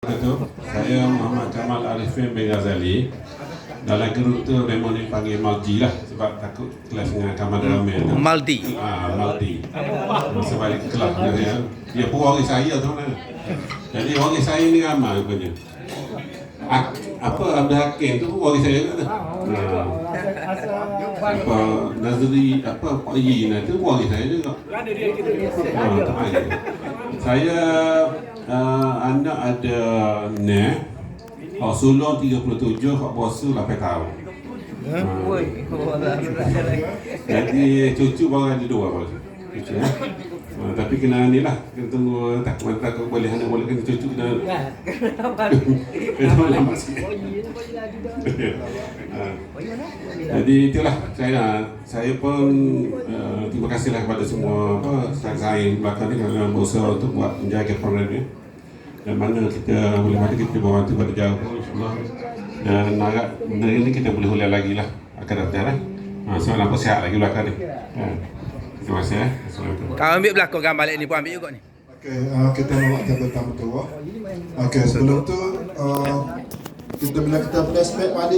Saya Muhammad Kamal Arifin bin Ghazali. Dalam grup tu memang dipanggil Maldi lah, sebab takut kelas dengan Kamal Ramai tu. Maldi. Maldi. Sebab dia kelas dia pun waris saya tu kan. Jadi waris saya ni ramai rupanya. Apa Abdul Hakim tu pun waris saya kan. Apa Nazri Pak Yi tu waris saya juga. Saya anak ada Sulung 37, Hak Bosu 8 tahun. Jadi cucu baru ada 2 baru. Cucu tapi kena ni lah, kena tunggu takut boleh anak boleh kena cucu kena. Kena lambat sikit. Jadi itulah saya pun terima kasihlah kepada semua sahabat belakang ni kerana berusaha untuk buat menjaga program ni. Dan mana kita boleh mati kita bantu pada jauh insyaAllah. Dan harap benda ni kita boleh ulang lagi lah akan datang lah. So nampak sihat lagi belakang ni. Terima kasih. Assalamualaikum. Kau ambil belakang gambar ni pun ambil juga ni. Okey, kita nak table tamu tu. Okey, sebelum tu kita bila kita flashback balik